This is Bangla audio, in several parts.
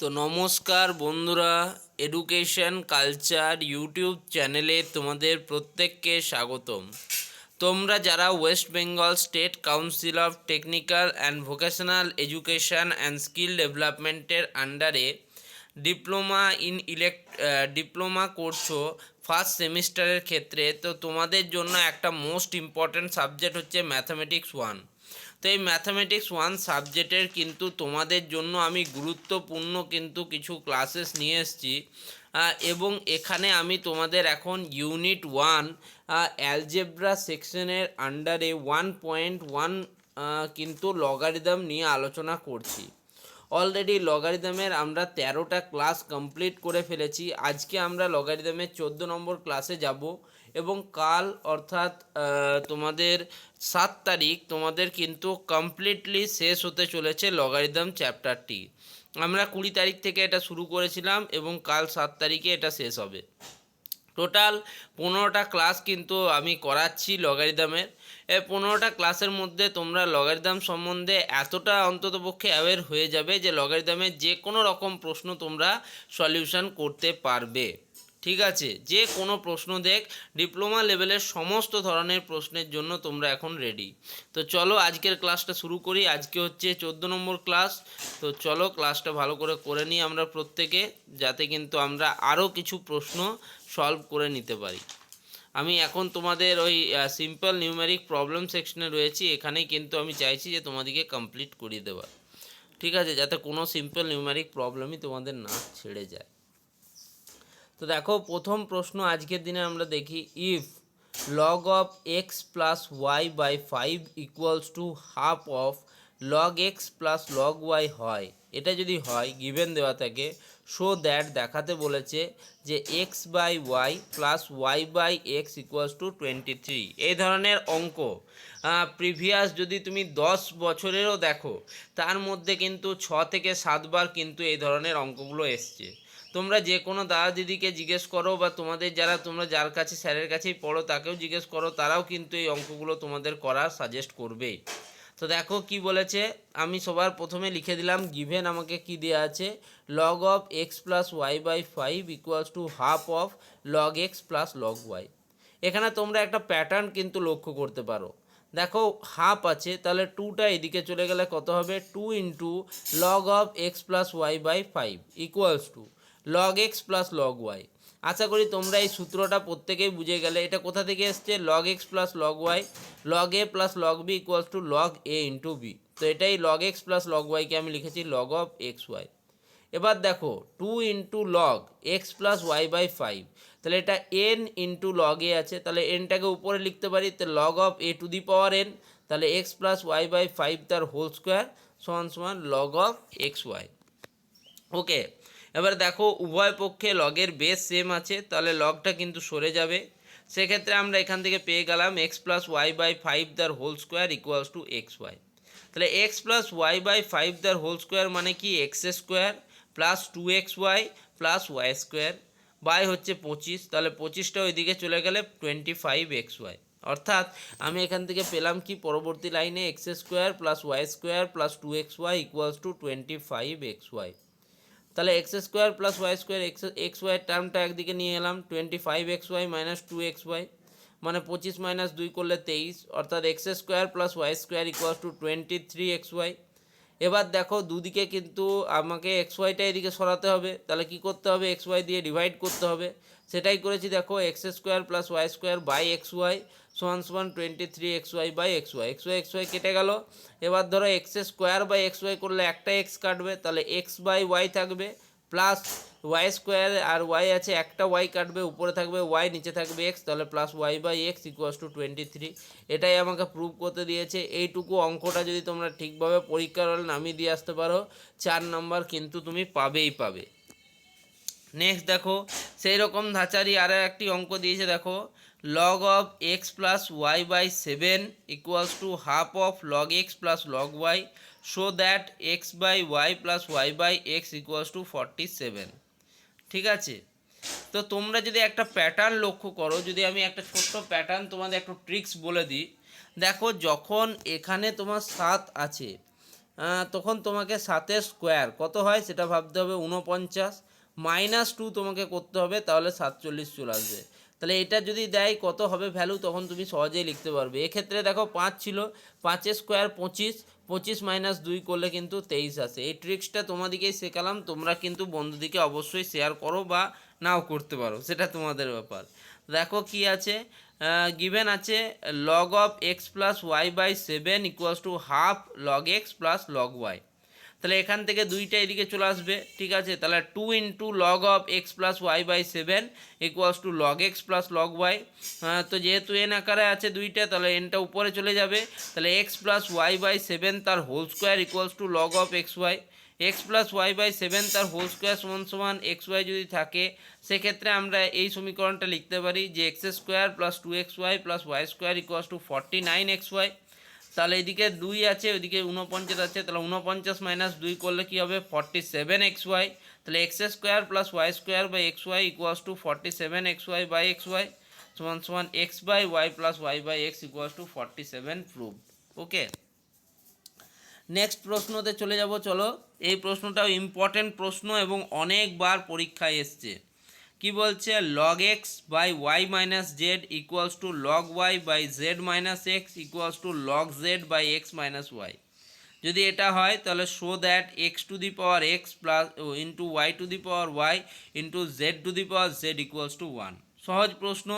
তো নমস্কার বন্ধুরা, এডুকেশন কালচার ইউটিউব চ্যানেলে তোমাদের প্রত্যেককে স্বাগতম। তোমরা যারা West Bengal state council of technical and vocational education and skill ডেভেলপমেন্টের আন্ডারে ডিপ্লোমা করছো ফার্স্ট সেমিস্টারের ক্ষেত্রে, তো তোমাদের জন্য একটা মোস্ট ইম্পর্ট্যান্ট সাবজেক্ট হচ্ছে ম্যাথামেটিক্স ওয়ান। তো এই ম্যাথামেটিক্স ওয়ান সাবজেক্টের কিন্তু তোমাদের জন্য আমি গুরুত্বপূর্ণ কিন্তু কিছু ক্লাসেস নিয়ে এসেছি, এবং এখানে আমি তোমাদের এখন ইউনিট ওয়ান অ্যালজেব্রা সেকশনের আন্ডারে 1.1 কিন্তু লগারিদম নিয়ে আলোচনা করছি। অলরেডি লগারিদমের আমরা 13টা ক্লাস কমপ্লিট করে ফেলেছি। আজকে আমরা লগারিদমের 14 নম্বর ক্লাসে যাব, এবং কাল অর্থাৎ তোমাদের 7 তারিখ তোমাদের কিন্তু কমপ্লিটলি শেষ হতে চলেছে লগারিদম চ্যাপ্টারটি। আমরা 20 তারিখ থেকে এটা শুরু করেছিলাম এবং কাল 7 তারিখে এটা শেষ হবে। টোটাল 15টা ক্লাস কিন্তু আমি করাচ্ছি লগারিদমের। এই 15টা ক্লাসের মধ্যে তোমরা লগারিদম সম্বন্ধে এতটা অন্ততপক্ষে অ্যাওয়্যার হয়ে যাবে যে লগারিদমের যে কোনো রকম প্রশ্ন তোমরা সলিউশন করতে পারবে। ঠিক আছে, যে কোনো প্রশ্ন ডিপ্লোমা লেভেলের সমস্ত ধরনের প্রশ্নের জন্য তোমরা এখন রেডি। তো চলো আজকের ক্লাসটা শুরু করি। আজকে হচ্ছে 14 নম্বর ক্লাস। তো চলো ক্লাসটা ভালো করে নিই আমরা প্রত্যেকে, যাতে কিন্তু আমরা আরও কিছু প্রশ্ন সলভ করে নিতে পারি। আমি এখন তোমাদের ওই সিম্পল নিউমেরিক প্রবলেম সেকশনে রয়েছি। এখানেই কিন্তু আমি চাইছি যে তোমাদেরকে কমপ্লিট করিয়ে দেওয়ার। ঠিক আছে, যাতে কোনো সিম্পল নিউমেরিক প্রবলেমই তোমাদের না ছেড়ে যায়। তো দেখো, প্রথম প্রশ্ন আজকের দিনে আমরা দেখি, if log of x plus y by 5 equals to half of log x plus log y হয়, এটা যদি হয় গিভেন দেওয়া থাকে, শো দ্যাট দেখাতে বলেছে যে x by y plus y by x equals to 23। এই ধরনের অঙ্ক প্রিভিয়াস যদি তুমি 10 বছরেরও দেখো, তার মধ্যে কিন্তু 6 থেকে 7 বার কিন্তু এই ধরনের অঙ্কগুলো এসছে। তোমরা যে কোনো দাদা দিদিকে জিজ্ঞেস করো, বা তোমাদের তোমরা যার কাছে স্যারের কাছেই পড়ো তাকেও জিজ্ঞেস করো, তারাও কিন্তু এই অঙ্কগুলো তোমাদের করার সাজেস্ট করবেই। তো দেখো কি বলেছে, আমি সবার প্রথমে লিখে দিলাম গিভেন আমাকে কি দেওয়া আছে, log of x plus y by 5 equals to half of log x plus log y. এখানে তোমরা একটা প্যাটার্ন কিন্তু লক্ষ্য করতে পারো। দেখো হাফ আছে, তাহলে 2টা এদিকে চলে গেলে কত হবে, 2 into log of x plus y by 5 equals to log x plus log y. আশা করি তোমরা এই সূত্রটা প্রত্যেকেই বুঝে গেলে। এটা কোথা থেকে এসছে, log x plus log y, log a plus log b equals to log a into b. তো এটাই লগ এক্স প্লাস লগ ওয়াইকে আমি লিখেছি লগ অফ এক্স ওয়াই। এবার দেখো 2 into log x plus y by 5, তাহলে এটা এন ইন্টু লগ এ আছে, তাহলে এনটাকে উপরে লিখতে পারি, তো log of A to the power N, তাহলে এক্স প্লাস ওয়াই বাই 5 তার হোল স্কোয়ার সমান সমান লগ অফ এক্স ওয়াই। ওকে, এবার দেখো উভয় পক্ষে লগের বেস সেম আছে, তাহলে লগটা কিন্তু সরে যাবে। সেক্ষেত্রে আমরা এখান থেকে পেয়ে গেলাম এক্স প্লাস ওয়াই বাই 5 তার whole square equals to x y. তাহলে এক্স প্লাস ওয়াই বাই 5 তার হোল স্কোয়ার মানে কি, x square plus 2xy plus y square by হচ্ছে 25, তাহলে 25টা ওইদিকে চলে গেলে 25xy। অর্থাৎ আমি এখান থেকে পেলাম কি, পরবর্তী লাইনে x square plus y square plus 2xy equals to 25xy। তাহলে x square plus y square x ওয়াইয়ের টার্মটা একদিকে নিয়ে এলাম, 25xy মাইনাস 2xy, মানে 25 মাইনাস 2 করলে 23, অর্থাৎ x square plus y square equal to 23xy। এবার দেখো দুদিকে কিন্তু আমাকে এক্স ওয়াইটা এদিকে সরাতে হবে, তাহলে কি করতে হবে, এক্স ওয়াই দিয়ে ডিভাইড করতে হবে। সেটাই করেছি। দেখো x square plus y square by x y সমান সমান 23xy বাই এক্স ওয়াই কেটে গেল। এবার ধরো x square by x y করলে একটা এক্স কাটবে, তাহলে এক্স বাই ওয়াই থাকবে, প্লাস ওয়াই স্কোয়ার আর ওয়াই আছে, একটা ওয়াই কাটবে, উপরে থাকবে ওয়াই, নিচে থাকবে এক্স, তাহলে plus y by x equals to 23। এটাই আমাকে প্রুভ করতে দিয়েছে। এইটুকু অঙ্কটা যদি তোমরা ঠিকভাবে পরীক্ষার হলে নামিয়ে দিয়ে আসতে পারো, 4 নম্বর কিন্তু তুমি পাবেই পাবে। নেক্সট দেখো, সেই রকম ধাঁচারই আরও একটি অঙ্ক দিয়েছে। দেখো log of x plus y by 7 equals to half of log x plus log y, show that x by y plus y by x equals to 47। ঠিক আছে, তো তোমরা যদি একটা প্যাটার্ন লক্ষ্য করো, যদি আমি একটা ছোট্ট প্যাটার্ন তোমাদের একটু ট্রিক্স বলে দিই। দেখো যখন এখানে তোমার 7 আছে তখন তোমাকে 7 স্কোয়ার কত হয় সেটা ভাবতে হবে 49, -2 তোমাকে করতে হবে, তাহলে 47 চলে আসবে। তাহলে এটা যদি দেয় কত হবে ভ্যালু, তখন তুমি সহজেই লিখতে পারবে। এক্ষেত্রে দেখো 5 ছিল, 5 স্কোয়ার 25, 25 -2 করলে কিন্তু 23 আসে। এই ট্রিক্সটা তোমাদেরকেই শেখালাম, তোমরা কিন্তু বন্ধুদিকে অবশ্যই শেয়ার করো বা নাও করতে পারো, সেটা তোমাদের ব্যাপার। দেখো কি আছে, গিভেন আছে log of x plus y by 7 equals to half log x plus log y. তাহলে এখান থেকে দুইটা এদিকে চলে আসবে, ঠিক আছে। তাহলে 2 into log of x plus y by 7 equals to log x plus log y. তো যেহেতু এন আকারে আছে দুইটা, তাহলে এনটা উপরে চলে যাবে। তাহলে এক্স প্লাস ওয়াই বাই 7 তার whole square equals to log of x y. X plus y by 7 তার হোল স্কোয়ার সমান সমান এক্স ওয়াই যদি থাকে, সেক্ষেত্রে আমরা এই সমীকরণটা লিখতে পারি যে x square plus 2xy plus y square equals to 49xy। তাহলে এদিকে 2 আছে, ওইদিকে 49 আছে, তাহলে 49 - 2 করলে কী হবে 47xy। তাহলে x square plus y square by x y equals to 47xy by x y সমান সমান x by y plus y by x equals to 47 prove. Okay, next প্রশ্নতে চলে যাব। চলো, এই প্রশ্নটাও ইম্পর্টেন্ট প্রশ্ন এবং অনেকবার পরীক্ষায় এসছে। কি বলছে, log x by y minus z equals to log y by z minus x equals to log z by x minus y. যদি এটা হয় তাহলে show that x to the power x plus into y to the power y into z to the power z equals to 1। সহজ প্রশ্ন,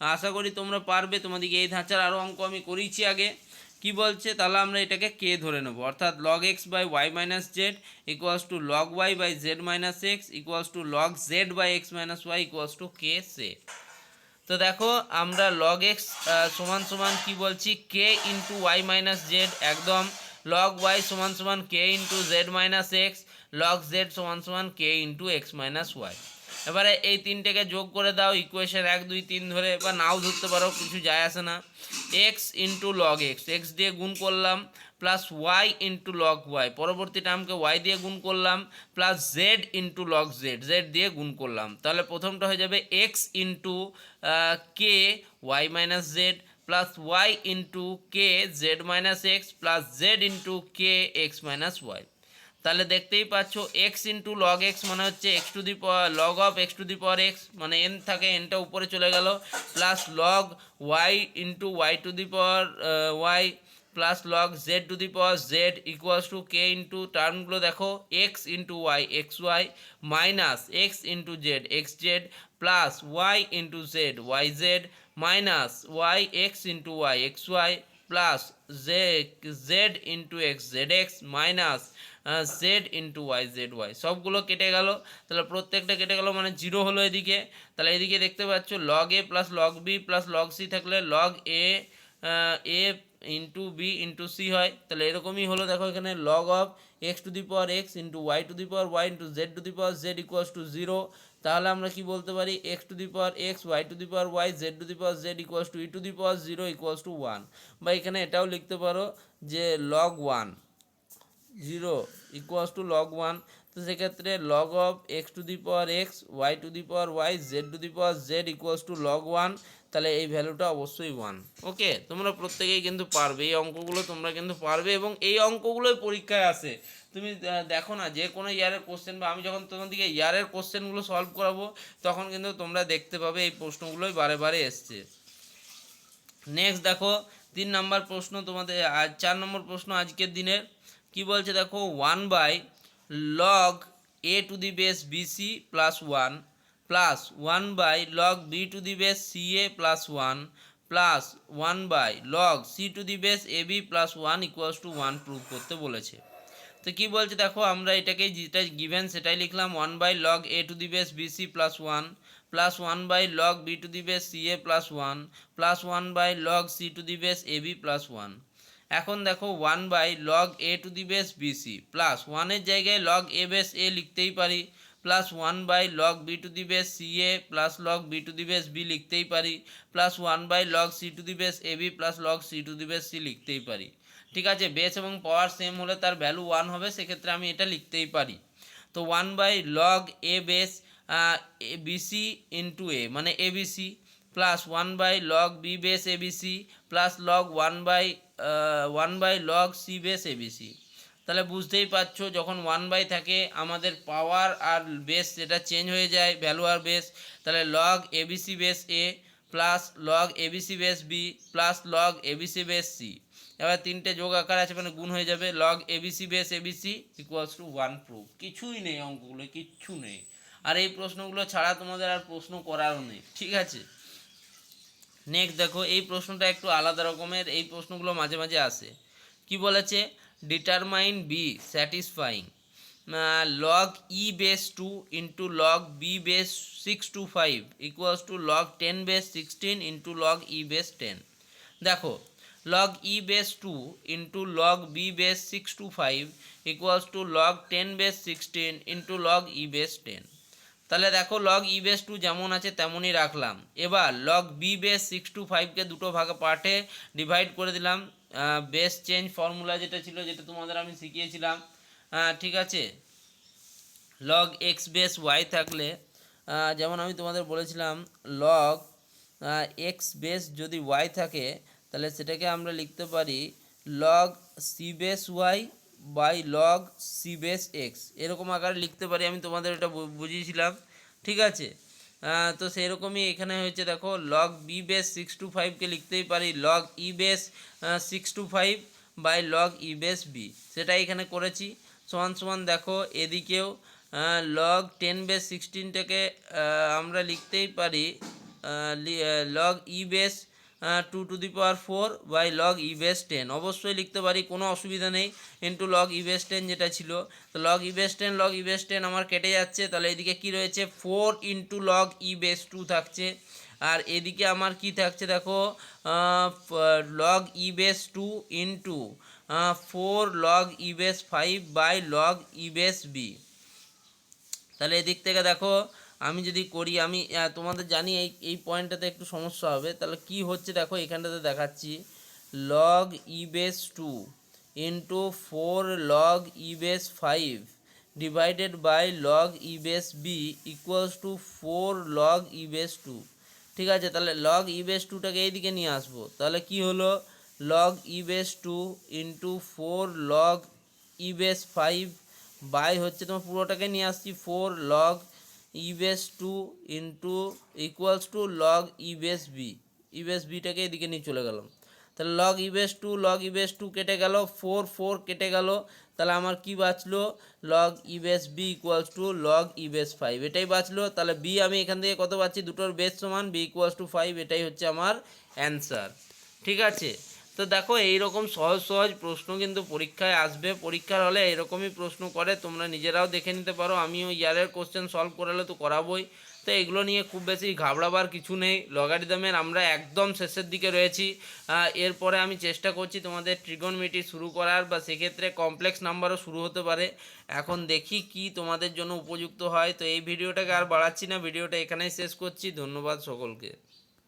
আশা করি তোমরা পারবে। তোমাদেরকে এই ধাঁচার আরও অঙ্ক আমি করিয়েছি আগে। কি বলছে, তাহলে আমরা এটাকে কে ধরে নেব, অর্থাৎ log x by y minus z equals to log y by z minus x equals to log z by x minus y equals to k সে। তো দেখো আমরা লগ এক্স সমান সমান কী বলছি, k into y minus z, একদম। লগ ওয়াই সমান সমান k into z minus x, log z সমান সমান k into x minus y. এবারে এই তিনটেকে যোগ করে দাও ইকুয়েশন 1 2 3 ধরে, বা নাও ধরতে পারো, কিছু যায় আসে না। X into log x, x দিয়ে গুণ করলাম, plus y into log y, পরবর্তী টার্মকে ওয়াই দিয়ে গুণ করলাম, plus z into log z, z দিয়ে গুণ করলাম। তাহলে প্রথমটা হয়ে যাবে x into k y minus z plus y into k z minus x plus z into k x minus y. তাহলে দেখতেই পাচ্ছ এক্স ইন্টু লগ এক্স মানে হচ্ছে x to the power log of x to the power x, মানে এন থাকে, এনটা উপরে চলে গেল, plus log y into y to the power y plus log z to the power z equals to k into টার্মগুলো দেখো x into y x y minus x into z x z plus y into z y z minus y x into y x y plus z into x z x minus z into y Z Y. সবগুলো কেটে গেল, তাহলে প্রত্যেকটা কেটে গেল মানে জিরো হলো এদিকে। তাহলে এদিকে দেখতে পাচ্ছ log a plus log b plus log c থাকলে log a into b into c হয়। তাহলে এরকমই হলো, দেখো এখানে log of x to the power x into y to the power y into z to the power z equals to 0। তাহলে আমরা কি বলতে পারি, x to the power x y to the power y z to the power z equals to E two the power 0 equals to 1। বা এখানে এটাও লিখতে পারো যে লগ 1 0 ইকুয়ালস টু লগ 1। তো সেক্ষেত্রে log of x to the power x y to the power y z to the power z equals to log 1। তাহলে এই ভ্যালুটা অবশ্যই 1। ওকে, তোমরা প্রত্যেকেই কিন্তু পারবে, এই অঙ্কগুলো তোমরা কিন্তু পারবে এবং এই অঙ্কগুলোই পরীক্ষায় আসে। তুমি দেখো না, যে কোনো ইয়ারের কোশ্চেন, বা আমি যখন তোমাদেরকে ইয়ারের কোশ্চেনগুলো সলভ করাবো তখন কিন্তু তোমরা দেখতে পাবে এই প্রশ্নগুলোই বারে বারে এসছে। নেক্সট দেখো 3 নম্বর প্রশ্ন তোমাদের, 4 নম্বর প্রশ্ন আজকের দিনের। কি বলছে দেখো, 1 by log a to the base BC plus 1 plus 1 by log b to the base c a plus 1 plus 1 by log c to the base a b plus 1 equals to 1 prove করতে বলেছে। তো কী বলছে দেখো, আমরা এটাকে যেটা গিভেন সেটাই লিখলাম, 1 by log a to the base BC plus 1 plus 1 by log b to the base c a plus 1 plus 1 by log c to the base a b plus 1। এখন দেখো 1 by log a to the base BC plus 1-এর জায়গায় লগ এ বেস এ লিখতেই পারি, plus 1 by log b to the base c a plus log b to the base b লিখতেই পারি, plus 1 by log c to the base a b plus log c to the base c লিখতেই পারি। ঠিক আছে, বেস এবং পাওয়ার সেম হলে তার ভ্যালু 1 হবে, সেক্ষেত্রে আমি এটা লিখতেই পারি। তো 1 by log a base b c into a মানে a b c plus 1 by log b base a b c plus log 1 by log c base a b c. তাহলে বুঝতেই পারছো যখন 1 বাই থাকে আমাদের পাওয়ার আর বেস যেটা চেঞ্জ হয়ে যায়, ভ্যালু আর বেস, তাহলে log a b c base a plus log a b c base b plus log a b c base c, এবার তিনটে যোগ আকার আছে মানে গুণ হয়ে যাবে, log a b c base a b c equals to 1 proof. কিছুই নেই অঙ্কগুলো, কিচ্ছু নেই। আর এই প্রশ্নগুলো ছাড়া তোমাদের আর প্রশ্ন করারও নেই, ঠিক আছে। নেক্সট দেখো, এই প্রশ্নটা একটু আলাদা রকমের, এই প্রশ্নগুলো মাঝে মাঝে আসে। কি বলেছে, determine b satisfying log e base 2 into log b base 625 equals to log 10 base 16 into log e base 10। দেখো, log e base 2 into log b base 625 equals to log 10 base 16 into log e base 10। তাহলে দেখো log e base 2 যেমন আছে তেমনই রাখলাম। এবার log b base 625কে দুটো পার্টে ডিভাইড করে দিলাম, বেস চেঞ্জ ফর্মুলা যেটা ছিল, যেটা তোমাদের আমি শিখিয়েছিলাম, ঠিক আছে। log x base y থাকলে যেমন আমি তোমাদের বলেছিলাম log x বেস যদি y থাকে তাহলে সেটাকে আমরা লিখতে পারি log c base y by log c base x, এরকম আকারে লিখতে পারি, আমি তোমাদের এটা বুঝিয়েছিলাম, ঠিক আছে। তো সেই রকমই এখানে হয়েছে, দেখো log b বেস 625কে লিখতেই পারি log e base 625 by log e base b, সেটাই এখানে করেছি। সমান সমান দেখো এদিকেও log 10 বেস 16টাকে আমরা লিখতেই পারি log e base 2 to the power 4 by log e base 10, অবশ্যই লিখতে পারি, কোনো অসুবিধা নেই, ইন্টু log e বেস 10 যেটা ছিল। তো log e base 10 log e base 10 আমার কেটে যাচ্ছে, তাহলে এদিকে কি রয়েছে 4 ইন্টু log e বেস 2 থাকছে, আর এদিকে আমার কি থাকছে দেখো log e base 2 into 4 log e base 5 by log e base b। তাহলে এদিক থেকে দেখো আমি যদি করি, আমি তোমাদের জানি এই পয়েন্টটাতে একটু সমস্যা হবে। তাহলে কি হচ্ছে দেখো এখানটাতে দেখাচ্ছি, log e base 2 into 4 log e base 5 divided by log e base b equals to 4 log e base 2, ঠিক আছে। তাহলে log e বেস 2টাকে এইদিকে নিয়ে আসবো, তাহলে কি হলো log e base 2 into 4 log e base 5 by হচ্ছে তোমার পুরোটাকে নিয়ে আসছি 4 log e base 2 into equals to log e base b, e base bটাকে এদিকে নিয়ে চলে গেলাম। তাহলে log e base 2 log e base 2 কেটে গেল, 4 4 কেটে গেল, তাহলে আমার কি বাঁচলো log e base b equals to log e base 5, এটাই বাঁচলো। তাহলে b আমি এখান থেকে কত পাচ্ছি, দুটোর বেস সমান, b ইকুয়ালস টু 5, এটাই হচ্ছে আমার অ্যান্সার, ঠিক আছে। তো দেখো এইরকম সহজ সহজ প্রশ্ন কিন্তু পরীক্ষায় আসবে, পরীক্ষার হলে এরকমই প্রশ্ন করে, তোমরা নিজেরাও দেখে নিতে পারো, আমিও ইয়ারের কোশ্চেন সলভ করালে তো করাবোই। তো এগুলো নিয়ে খুব বেশি ঘাবড়াবার কিছু নেই, লগারিদমের আমরা একদম শেষের দিকে রয়েছি। এরপরে আমি চেষ্টা করছি তোমাদের ট্রিগোনমেট্রি শুরু করার, বা সেক্ষেত্রে কমপ্লেক্স নাম্বারও শুরু হতে পারে। এখন দেখি কি তোমাদের জন্য উপযুক্ত হয়। তো এই ভিডিওটাকে আর বাড়াচ্ছি না, ভিডিওটা এখানেই শেষ করছি। ধন্যবাদ সকলকে।